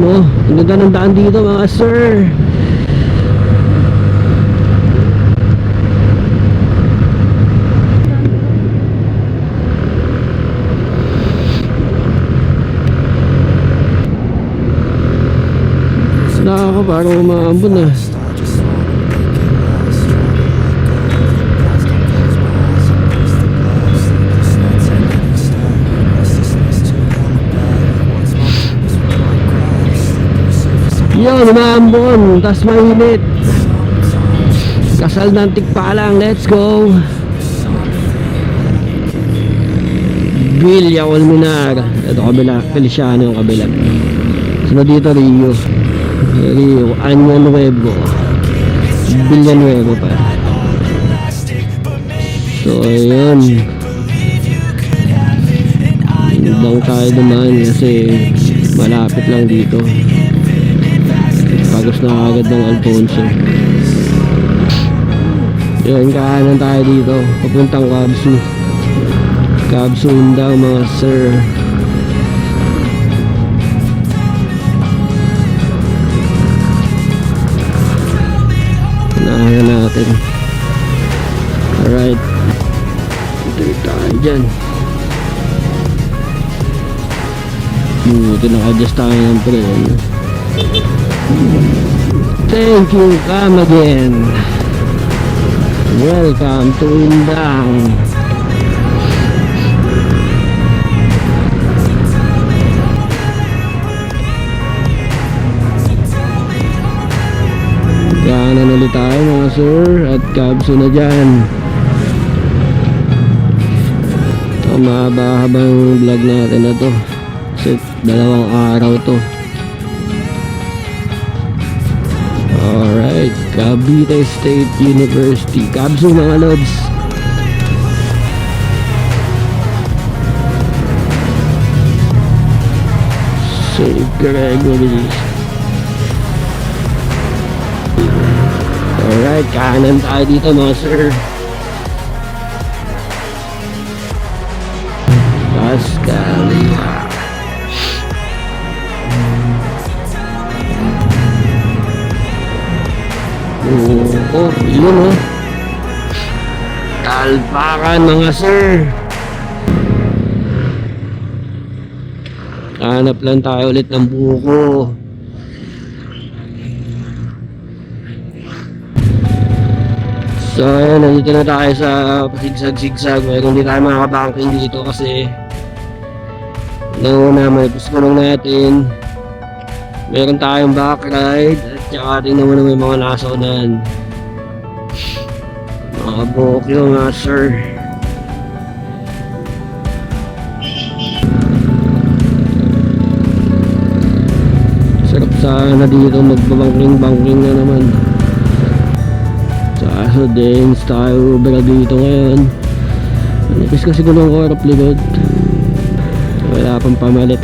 Yun oh, ang ganda ng daan dito mga sir. Na ako parang umaambon na. Yun, umaambon, tas mainit. Kasal ng Tikpalang, let's go. Villa Colmenar. Ito kabila, Feliciano yung kabila. Sunod dito Rio Año Nuevo, Villanueva pa. So ayun, doon tayo dumaan kasi malapit lang dito. Pagos na agad ng Alfonso. Yun, kahanan tayo dito papuntang Cabsun daw mga sir. Nahangan natin. Alright, ito tayo dyan. Buti naka-adjust tayo ng preno. Thank you, come again. Welcome to Indang. Kanan ulit tayo mga sir, at Cabsun na dyan. Mahaba-habang vlog natin na to kasi 2 araw to. Alright, Cavite State University, Cabsun mga lods. St. Gregory. Alright, kanan tayo dito mga sir. Pascalia. Oh, yun oh. Talpakan mga sir. Hanap lang tayo ulit ng buko. So ayan, nandito na tayo sa pasigsag-sigsag. Mayroon hindi tayo makakabanking dito kasi nauna may puskulong natin. Meron tayong backride at saka tingnan mo na may mga nasaunan. Mga bokyo nga sir. Sarap sana dito, magbabangking-bangking na naman. So dense tayo baga dito ngayon. Manipis kasi gulong ko harap likod. Wala pang pamalit.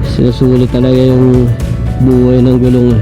Sinusulit talaga yung buhay ng gulong.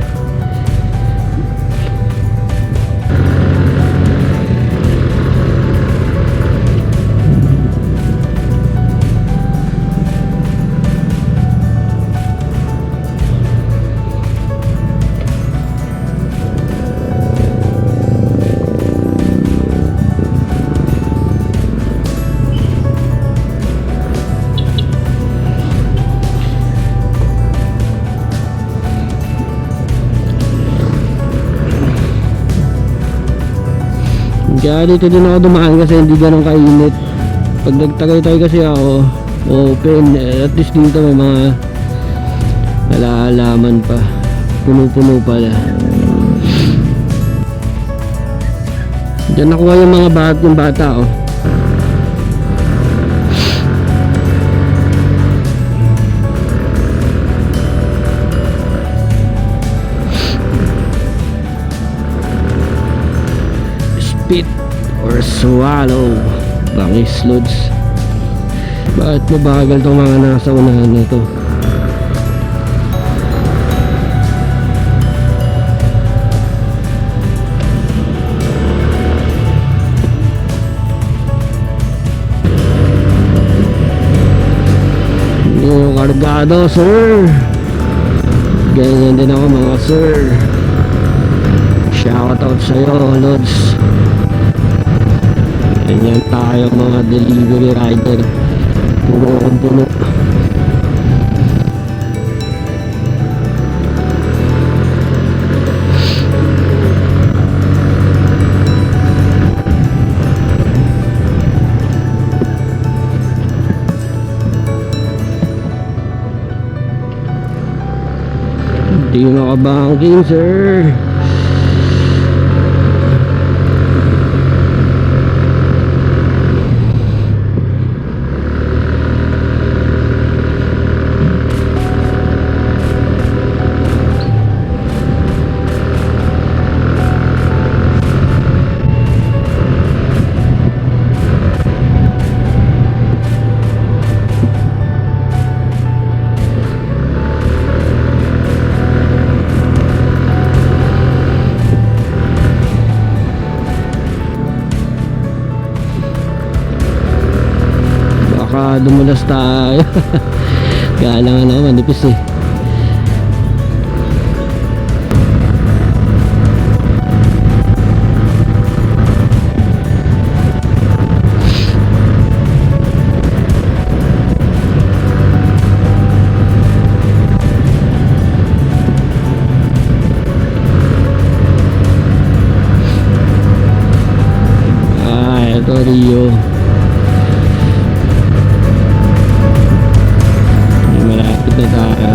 Kaya dito din ako dumaan kasi hindi ganun kainit. Pag nagtagay-tagay kasi ako open, at least dito may mga halaman pa, puno-puno pala. Diyan nakuha yung mga bata oh. Spit or swallow, bangis loads. Bakit mabagal itong mga nasa unahan nito? Kargado sir. Ganyan din ako mga sir. Shoutout sa'yo, Lods. Ganyan tayo mga delivery rider. Puro akong puno. Hindi makabangking sir. Baka dumulas tayo. Kaya lang ano, manipis eh. Ito Rio. Malapit na tayo.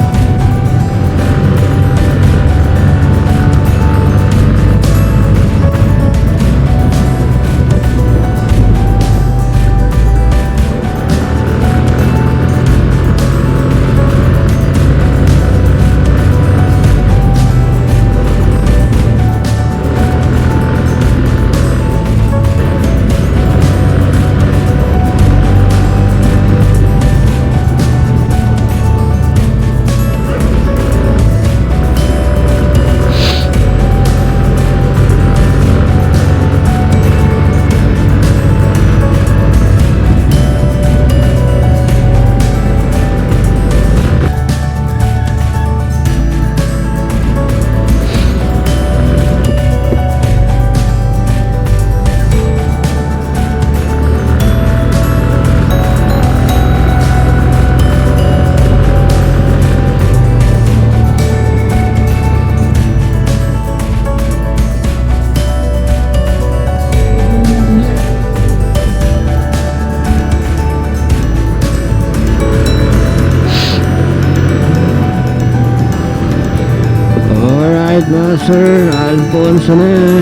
Alright mga sir, Alfonso na.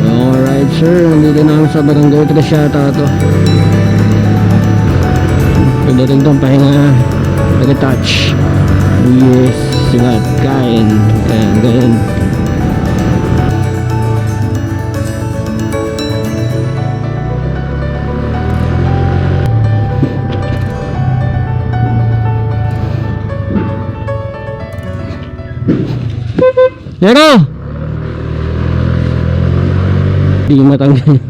Alright sir, nandito na ako sa Barangay Trasiata to. Pwede rin itong pahinga, nag-touch. Yes, sigat, kain. Ayan, ganyan. Pero di matanggal.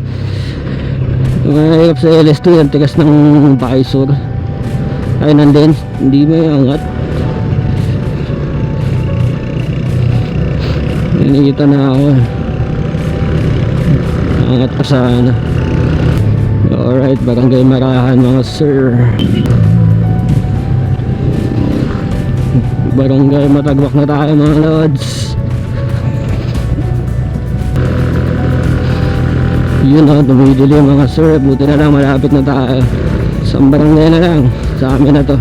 Mahirap sa LS2 yan, tigas ng visor. Ay nandun, hindi may angat. Nakikita na ako. Angat pa sana. Alright, Barangay Marahan mga sir. Barangay Matagbak na tayo mga lods. Yun o, dumidili mga sir. Buti na lang malapit na tayo. Isang barangay na lang. Sa amin na to.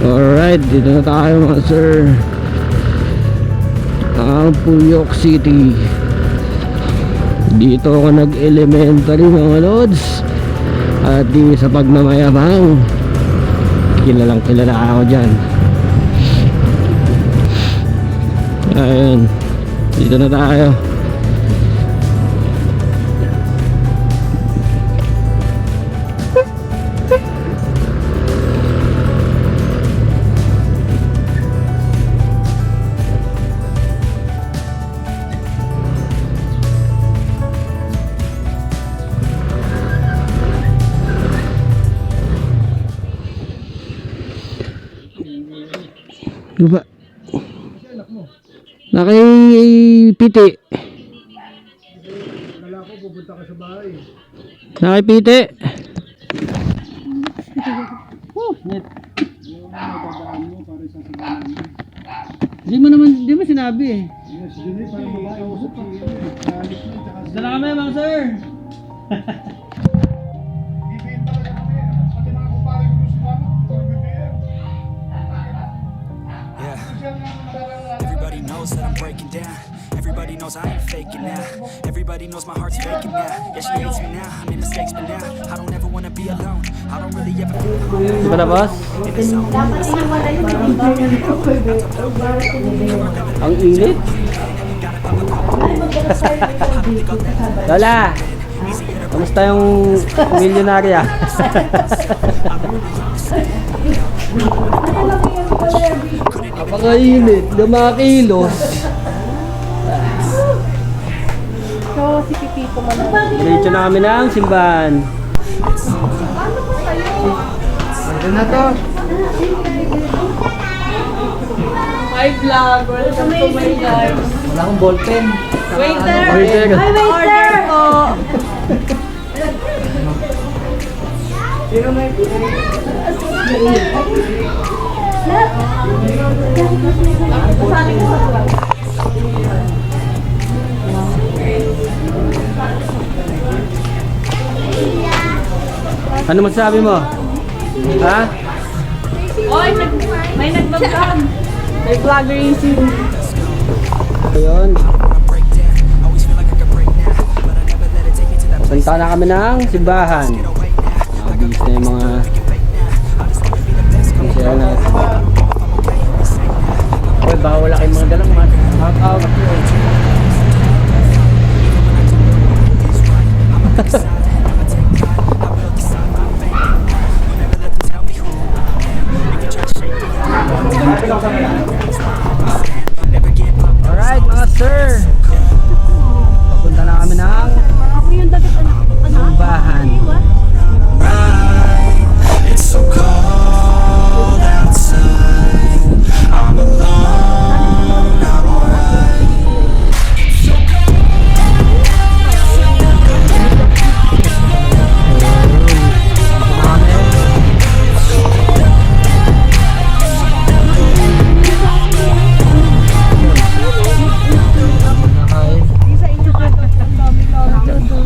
Alright, dito na tayo mga sir. Ang Puyok City. Dito ako nag-elementary mga lods. At di sa pagmamayabang, kilalang kilala ako dyan. Ayun, dito na tayo. Diba? Nakay piti. Nakay piti. Di mo sinabi eh. Dala kami mga sir. Everybody knows that I'm breaking down. Everybody knows I ain't faking now. Everybody knows my heart's faking now. Yeah, she hates me now. I made mistakes, but now I don't ever wanna be alone. I don't really ever feel alone. Di ba na boss? Ang init. Lola, kamusta yung milyonarya? Napakainit, lumakilos. So, si Pipito man. Diretso na kami ng simbahan. Ito na to. Hi vlog, welcome to my guys. Wala akong ballpen. Waiter! Waiter. Hi waiter po! Ano masasabi mo? Ha? Oy, may nagbablog. May vlogger racing. Ayun. Punta na kami ng simbahan. Nakabis na yung mga share natin. Uy, baka wala kayong mga dalang mat. Out. Alright mga sir, papunta na kami ng simbahan. It's so cold outside. I'm alone. I'm alright. It's so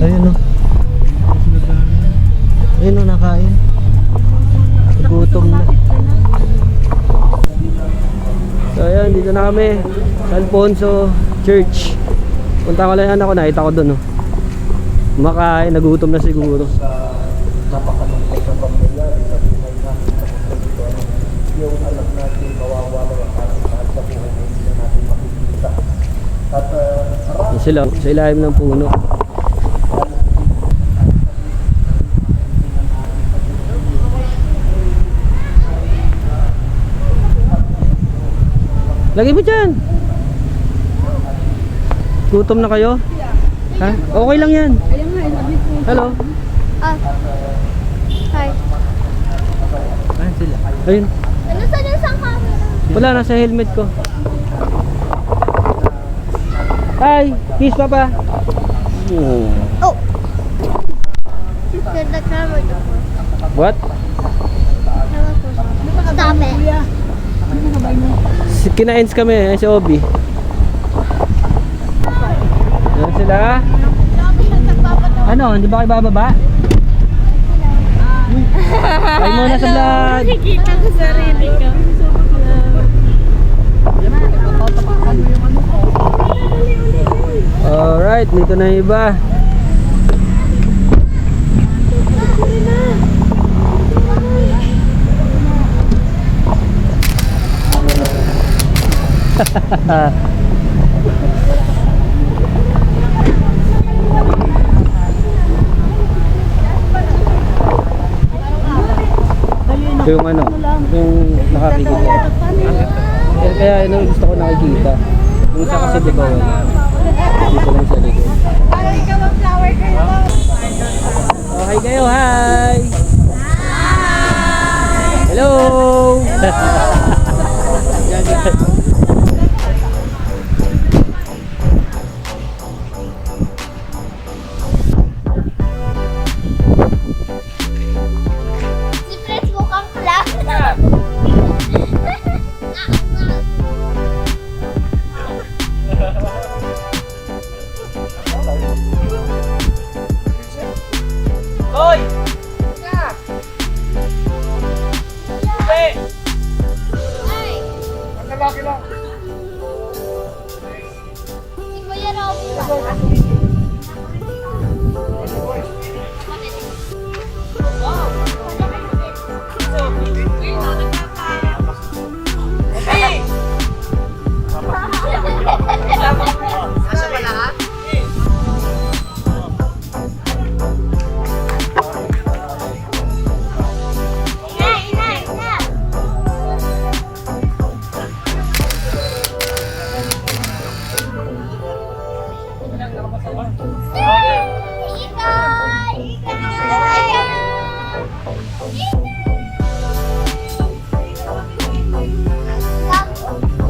Ayun o. Ayun o, nakain. Gutom na. So ayun, dito na kami San Alfonso Church. Punta ko lang yan ako, nakita ko dun o. Makain, nagutom na siguro. Napakalungkot sa pangyayari sa buhay natin sa yung alam natin mawawala ang ating mahal sa buhay na hindi na natin makikita. At Sila, sa ilalim ng puno. Lagi mo dyan. Gutom na kayo? Ha? Okay lang yan. Hello. Hi. Ayan sila. Ayun. Ano sa isang camera? Wala, nasa helmet ko. Hi. Kiss papa. Oh. Oh. Sister, the camera. What? Stop it. Kinains kami. Ayan si Obi. Ayan sila. Ano? Hindi ba kayo bababa? Ay muna sa vlog. Nakikita ko sarili ko. Alright, dito na yung iba. Ito yung ano, yung nakakikita. Kaya yun ang gusto ko nakikita. Yung isa kasi di ba wala. Dito lang sa likod. Parang ikaw ang flower girl mo. Oh, hi kayo, hi! Hello!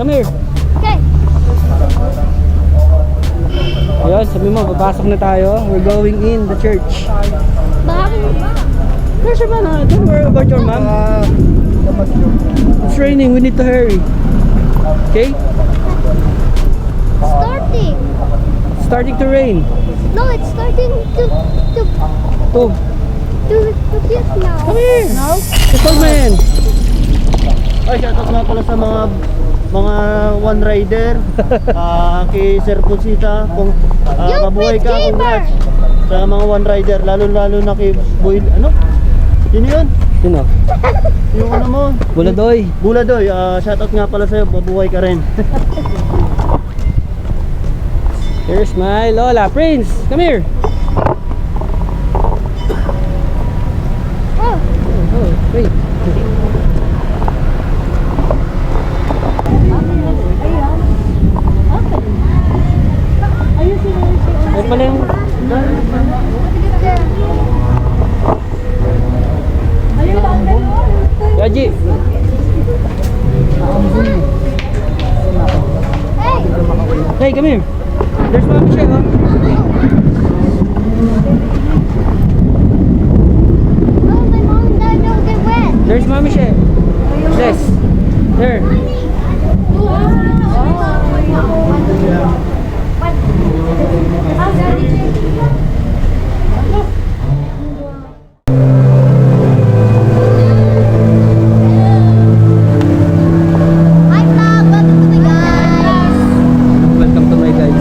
Come here. Okay. Ayun, sabi mo, papasok na tayo. We're going in the church. Bakit? There's your man, don't worry about your mom. It's raining, we need to hurry. Okay? Starting. Starting to rain. No, it's starting Oh, to kiss now. come here. No? Just hold my hand. Ay, shoutout nga pala sa mga one rider. Kay Sir Punsita, kung Yung mabuhay ka, Prince congrats. Sa mga one rider, lalo na kay Boy, ano? Sino yun? Sino? Yung ano mo? Buladoy. Buladoy, shoutout nga pala sa'yo, mabuhay ka rin. Here's my Lola. Prince, come here. Oh, Oh, wait. Ay pala yung... Yaji. hey. Hey, come here. There's Mama Michelle, oh. Oh, my mom and dad don't get wet. There's Mama Michelle. Bless. There. Hi, vlog. Welcome to my guys. Welcome to my guys.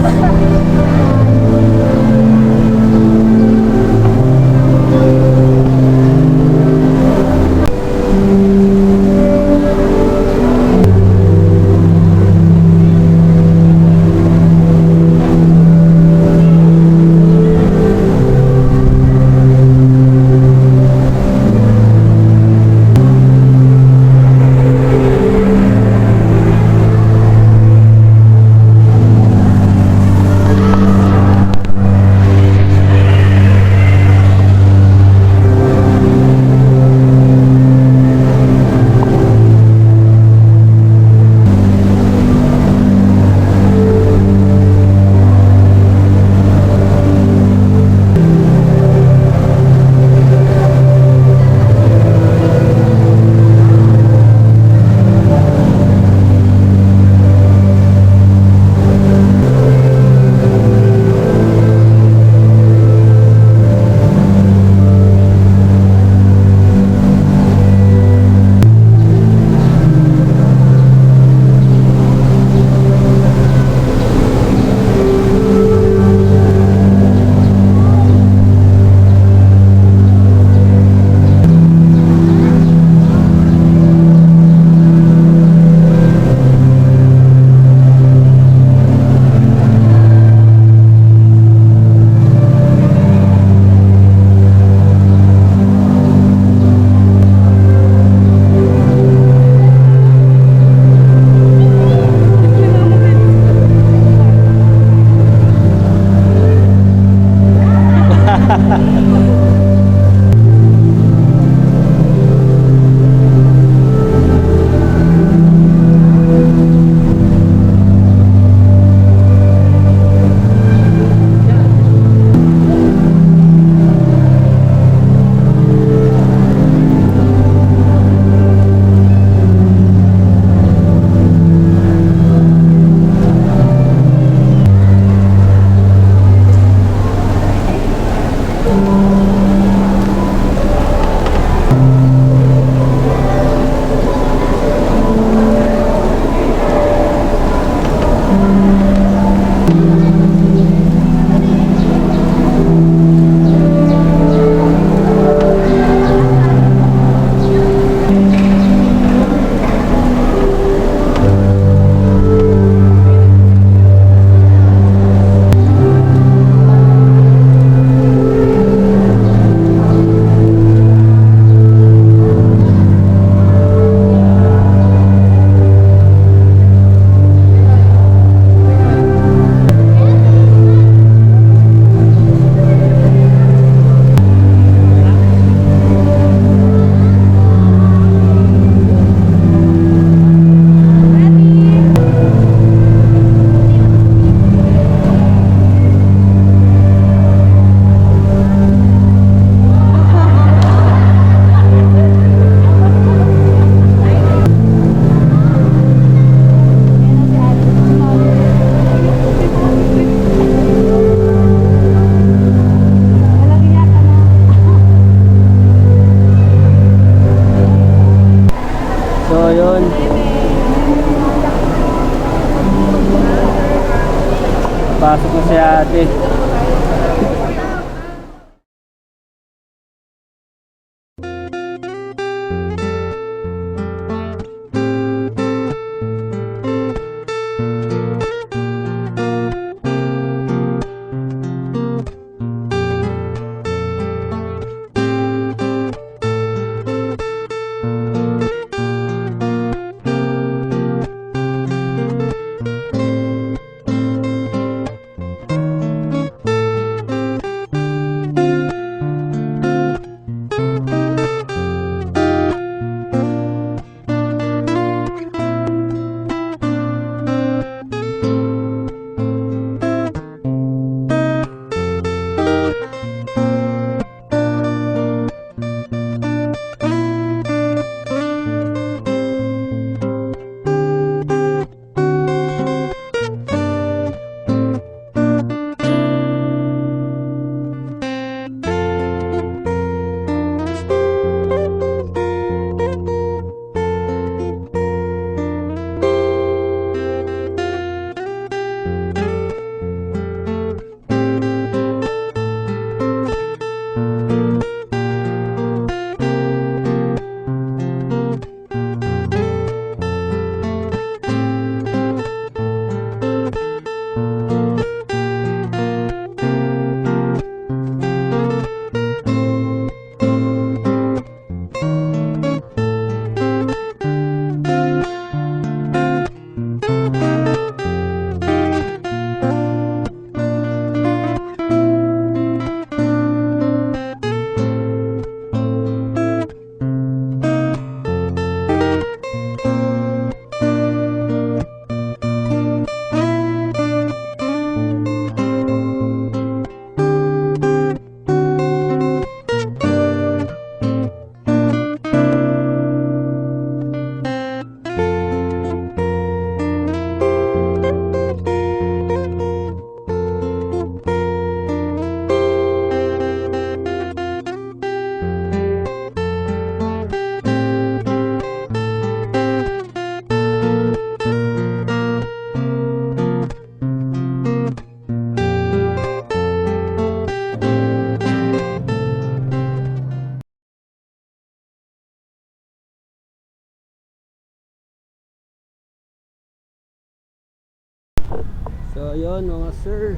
ayun mga sir.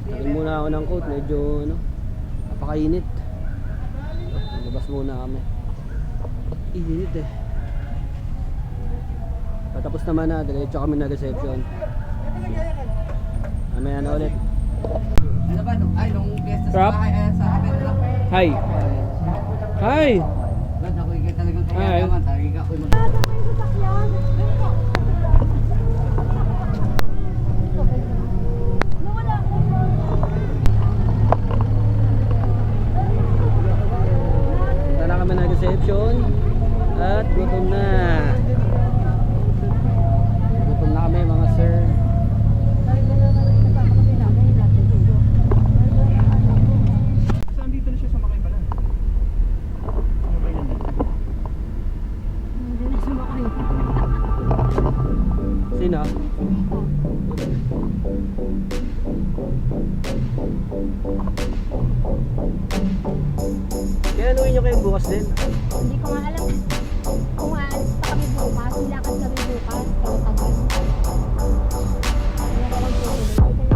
Tagal muna ako ng coat, medyo ano, napakainit. Labas muna kami. Init eh. Patapos naman na, diretso kami na reception. Mamaya na ulit. Ano ba? Nung fiesta Crap? sa bahay, sa akin lang. Hi! Hi! Ba't ako yung talagang Hi. kaya naman, talagang ako yung Punta na kami na reception. At gutom na. Gutom na kami mga sir. Saan dito na siya sa Makay pala? Ano ba yan? Sino? Kaya anuin nyo kayo bukas din. Hindi ko nga alam kung aalis pa kami bukas. Ilakad kami bukas. Pero tagal. Wala ko kung tutuloy.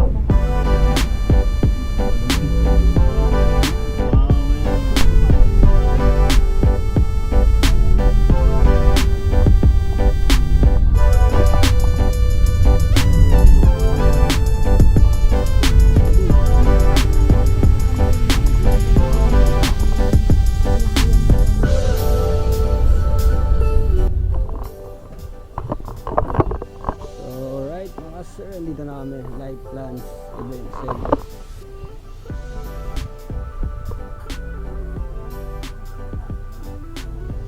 Alright mga sir, dito na kami. Light plans, event center.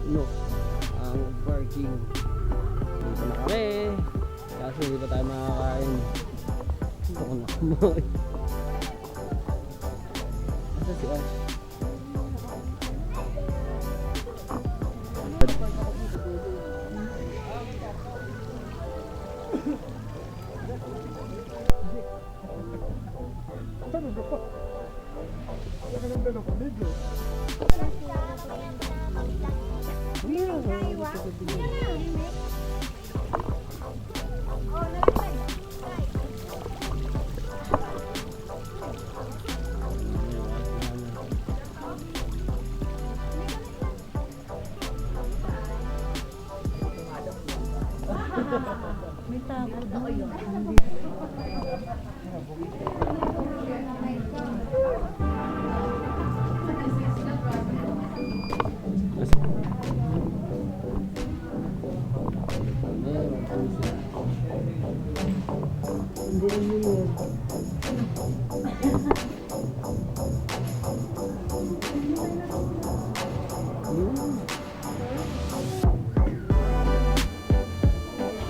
No, ang parking. Dito na kami. Kaso hindi pa tayo makakain. Dito ko na kumoy. Asa si Ash?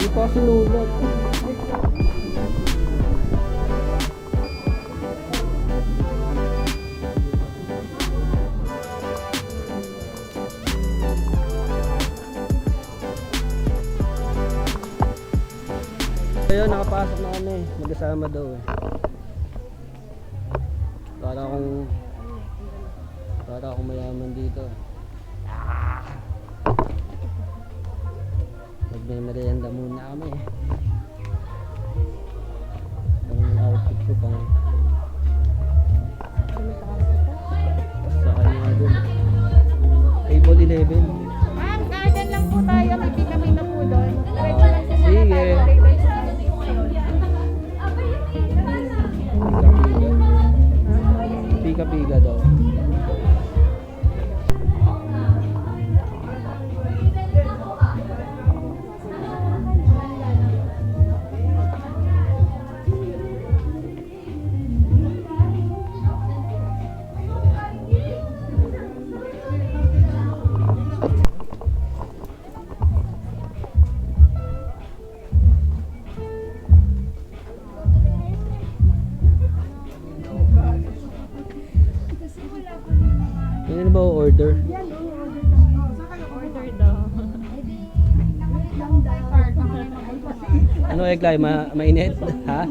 Hindi pa sinulat. Ayun, nakapasok na kami. Magkasama daw eh. Para akong mayaman dito. Magme-merienda muna kami. Ang outfit ko pang sa kanya dun. Table 11. Kanan lang po tayo. May kami na po doon. Diretso lang po muna Sige. tayo. Pika-pika daw. Ano ba order? Order daw. Ano Eklay? Mainit? Ha?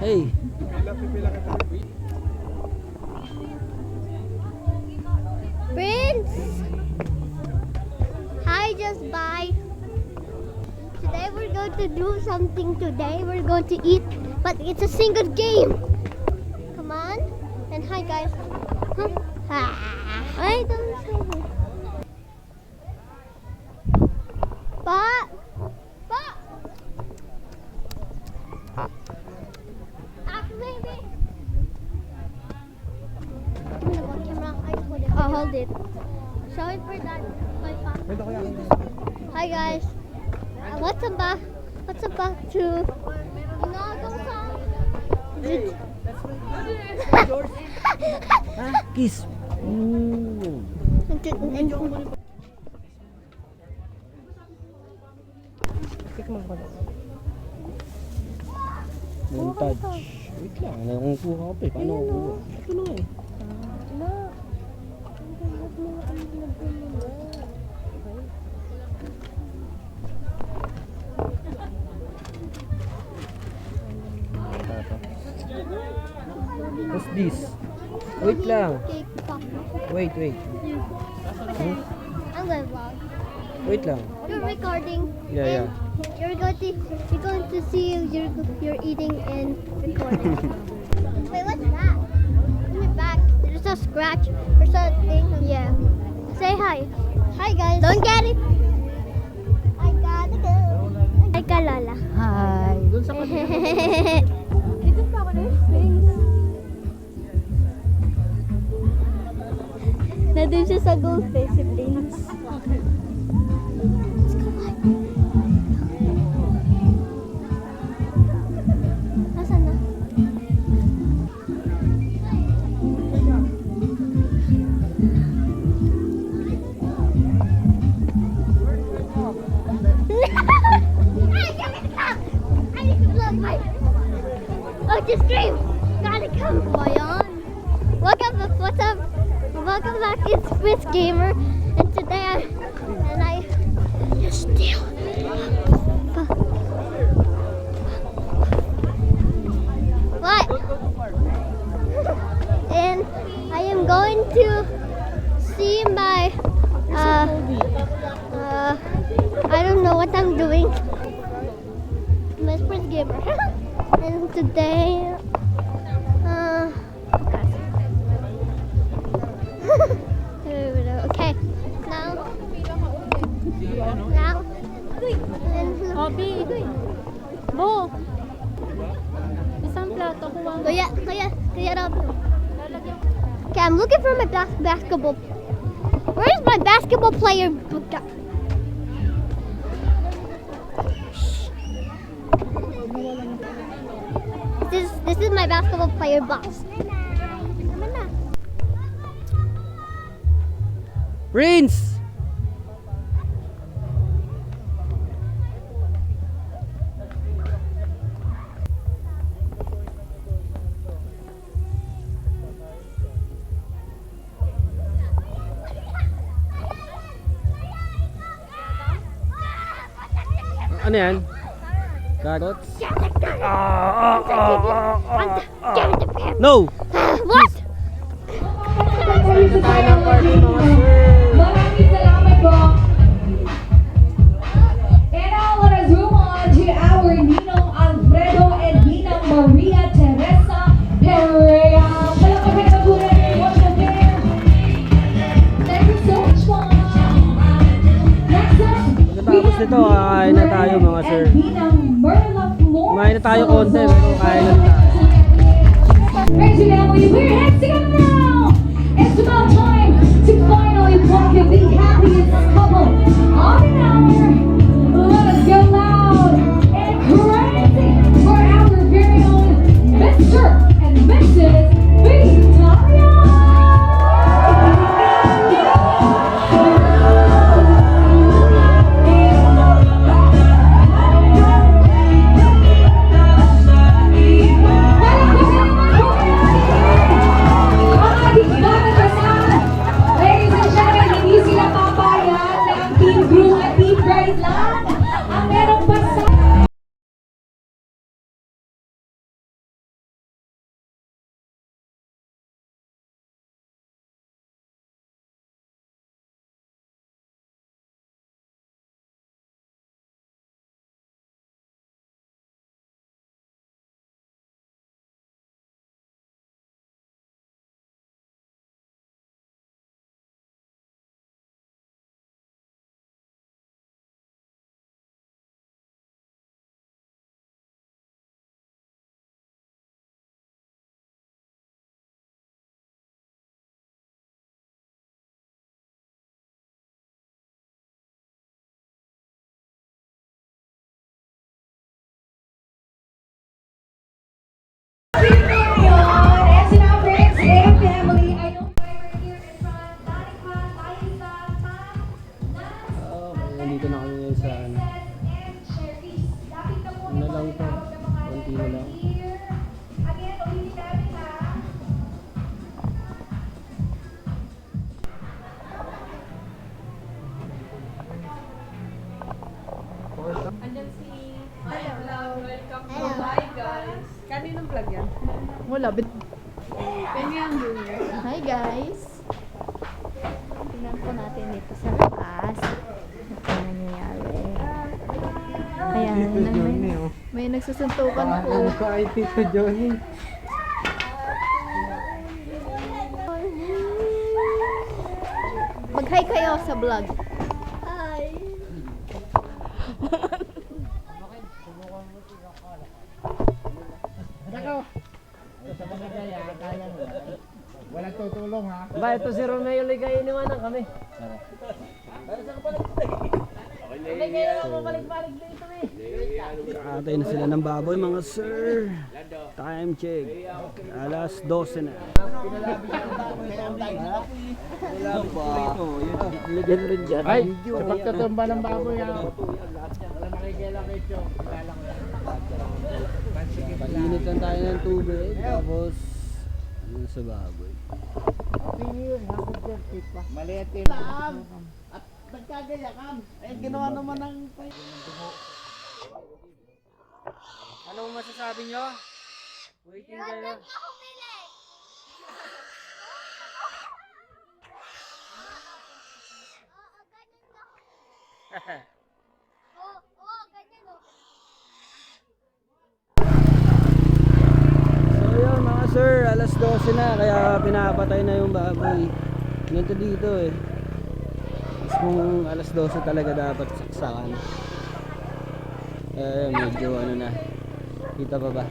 Hey! just buy. Today we're going to do something today. We're going to eat, but it's a single game. Come on. And hi guys. Huh? I don't say hi. Pa! Pa! Baby! Give me the one camera. I hold it. I'll hold it. Show it for that. Hi guys. What's about to Kiss. Montage. Wait lang, ano kung kuha ko pa eh. Paano ako kuha? Ito na eh. What's this? Wait lang. cake pop. Wait. I'm gonna vlog. Wait lang. You're recording. Yeah. and You're going to see you're eating and recording. Wait, what's that? Give me back. There's a scratch or something. Yeah. Say hi. Hi guys. Don't get it. I gotta go. Hi Kalala. Hi. Dito pa ako na Nandun siya sa goldfish, siblings. Asan na? I need to vlog my... Oh, just scream! Gotta come, boy, on! What's up? Welcome back, it's Fritz Gamer, and today I just steal. What? And I am going to see my I don't know what I'm doing. My Fritz Gamer, and today okay, now, Obi. Bo. Isang plato kuha. Kaya Rob. Okay, I'm looking for my basketball. Where's my basketball player? This is my basketball player box. Prince! Ano yan? Carrots? No! What? Dito tayo ng party mga sir! Maraming salamat po. And now let us move on to our Ninong Alfredo and Ninang Maria Teresa Pereira. Palakpakan na po natin yung watch there. Thank you so much po. Next up, Tapos nito, kakain na tayo mga sir. and Ninang Merla Flores. Kumain na tayo konti, pero kain na tayo. Raise your hand, will you put your hands together now? It's about time to finally welcome the happiest couple on an hour. Let us go loud and crazy for our very own Mr. and Mrs. Victoria. Ang ating bagong kasama Nandito na kami ngayon sa ano. Ano lang to? Konti na lang. Kaninong vlog yan? Wala, Penyang Junior. Hi guys! Tingnan po natin dito sa labas. Ito ang nangyayari. Ayan, may nagsusuntukan po. Ay, Tito Johnny. Mag-hi kayo sa vlog. Hi. Walang tutulong ha. Ba, ito si Romeo Ligay, iniwanan kami. Atay na sila ng baboy mga sir. Time check. Alas 12 na. Lagyan rin dyan. Ay, sa pagtatumba ng baboy ha. Wala makikailang ito. Kilala ko yan. Painit lang tayo ng tubig. Tapos, ano sa baboy. Maliit din. At nagkagayakam. Eh, ginawa naman ng... Anong masasabi nyo? Waiting kayo. So yun mga sir, alas 12 na kaya pinapatay na yung baboy. Ganito dito eh. Mas kung alas 12 talaga dapat saksakan. Medyo ano na. Kita pa ba?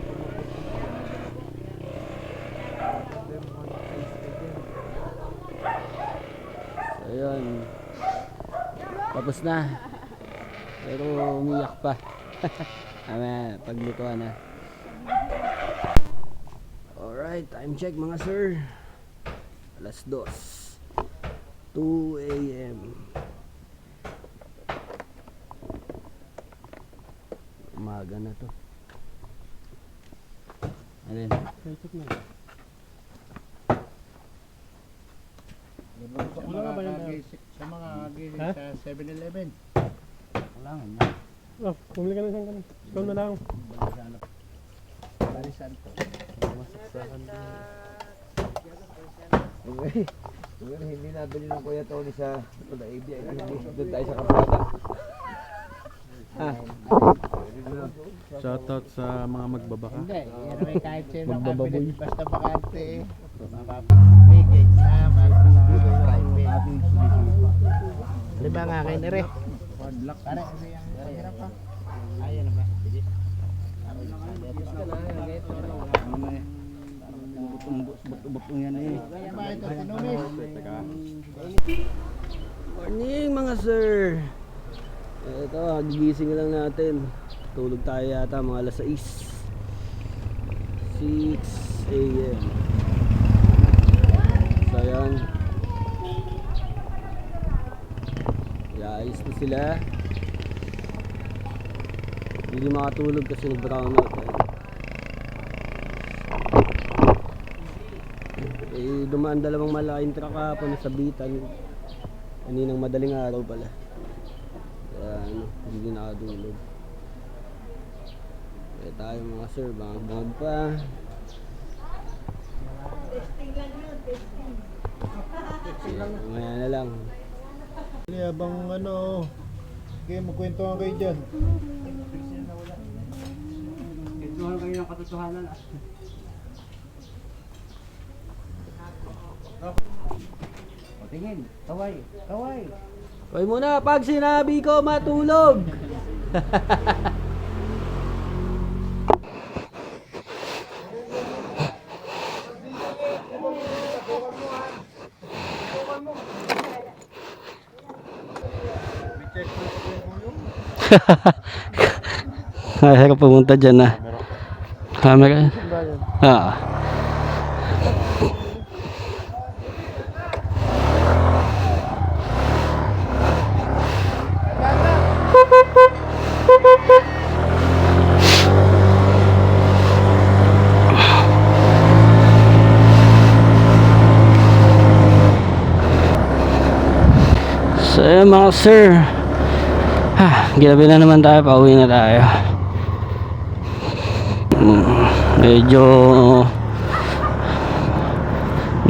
So yun. Tapos na. Pero umiyak pa. Ama, paglutuan na. Alright, time check mga sir. Alas 2. 2 AM. Umaga na to. Alin? Sa mga gilid sa 7-Eleven. Wala nga. Oh, bumili ka na isang kanin. Ikaw na lang. Balisan po. Hindi nabili ng Kuya Tony sa ABI. Hindi doon tayo sa Kampana. Shoutout sa mga magbabaka. Hindi, yan may kahit sino nakabili. Basta bakante. Mapapamigay na private. Lima nga kayo na rin. Pare, hirap pa. Ayan na ba? Butong yan eh. Ba ito, tinumis? Morning mga sir. Ito, gigising lang natin. Tulog tayo yata mga alas 6. 6 AM. So yan. Ayos na sila. Hindi makatulog kasi nag-brown out. Dumaan dalawang malaking truck kahapon sa Bitan. Kaninang madaling araw pala. Kaya hindi nakatulog. Kaya tayo mga sir, bangag pa. Testing lang yun, testing. Mamaya na lang. Habang ano, okay, magkwentuhan kayo dyan. Kwentuhan kayo ng katotohanan ah. O tingin, kaway, kaway. Kaway muna, pag sinabi ko matulog. Kaya ka pumunta dyan na. Camera? Ah. So ayun mga sir, gabi na naman tayo, pauwi na tayo. Medyo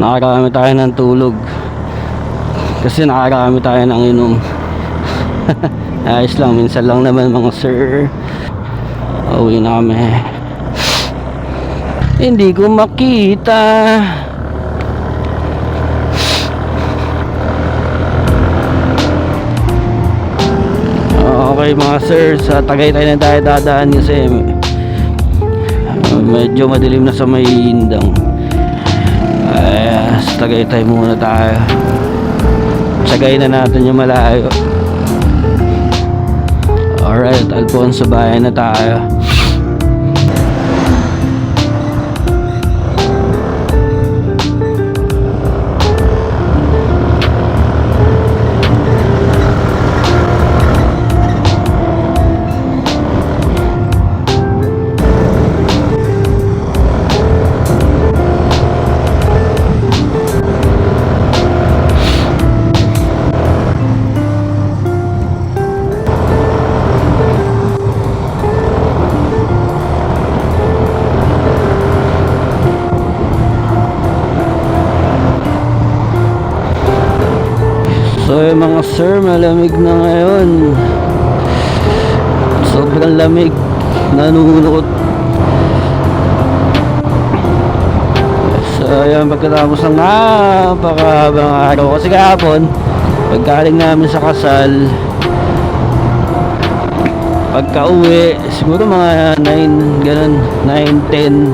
nakarami tayo ng tulog kasi nakarami tayo ng inom. Ayos lang, minsan lang naman mga sir. Pauwi na kami. Hindi ko makita. Okay mga sir, sa Tagaytay na tayo dadaan kasi medyo madilim na sa may Indang. Sa Tagaytay muna tayo. Tsagay na natin yung malayo. Alright, Alfonso bayan na tayo. So mga sir, malamig na ngayon. Sobrang lamig. Nanunukot. So ayan, pagkatapos ng napakahabang araw. Kasi kahapon, pagkaling namin sa kasal, pagka uwi, siguro mga 9, ganun, 9, 10.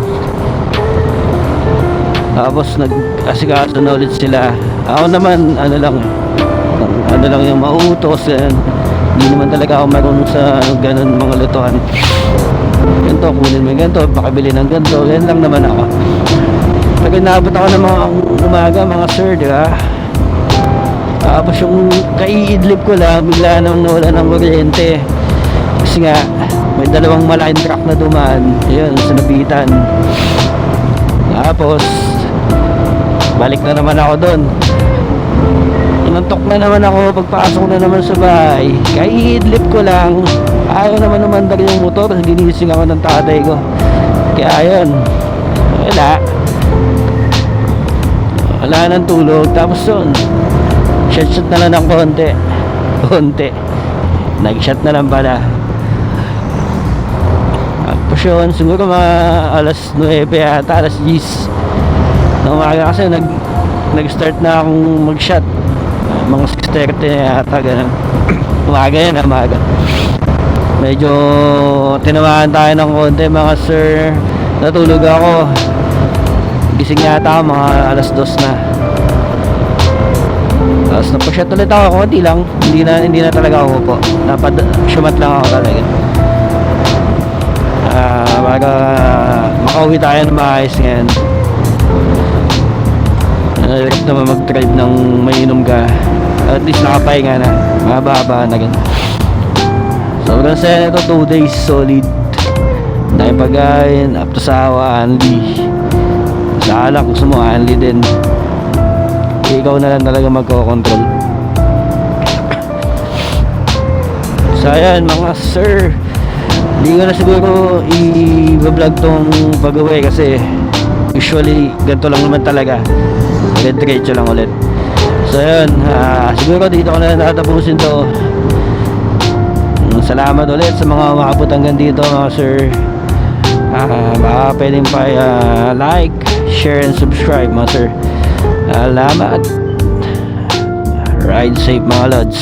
Tapos nag-asikaso na ulit sila. Ako naman, ano lang yung mautos, ganun. Hindi naman talaga ako marunong sa ganun mga lutuan. Ganito, kunin mo yung ganito, pakibili ng ganito, ganyan lang naman ako. Pag naabot ako ng mga umaga, mga sir, di ba? Tapos yung kaiidlip ko lang, bigla nang nawala ng kuryente. Kasi nga, may dalawang malaking truck na dumaan, yun, sa napitan. Tapos balik na naman ako doon. Inantok na naman ako, pagpasok na naman sa bahay. Kaiidlip ko lang, ayaw naman umandar yung motor. Ginising ako ng tatay ko. Kaya ayun, wala nang tulog. Tapos yun, shot na lang ng konti. Nag-shot na lang pala. Tapos yun, siguro mga alas 9 yata, alas 10 na umaga kasi nag-start na akong mag-shot. Mga 6:30 na yata, ganun. Umaga yan, umaga. Medyo tinamaan tayo ng konti mga sir. Natulog ako. Gising yata ako mga alas 2 na. Tapos napag-shot ulit ako, konti lang. Hindi na talaga ako po. Shumat lang ako talaga. Para makauwi tayo na maayos ngayon. Nalirap naman mag-drive ng mainom ka. At least nakapahinga na. Mahaba na ganun. Sobrang saya nito, 2 days solid. Dahil pagkain, up to sawa, Anli. Sa alak, gusto mo, Anli din. Ikaw na lang talaga magkocontrol. So ayan mga sir, hindi ko na siguro i-vlog tong pag-uwi kasi usually ganito lang naman talaga. Diretso lang ulit. So yun, siguro dito ko na natapusin to. Salamat ulit sa mga makapot hanggang dito mga sir. Baka pwedeng pa like, share and subscribe mga sir. Salamat. Ride safe mga lods.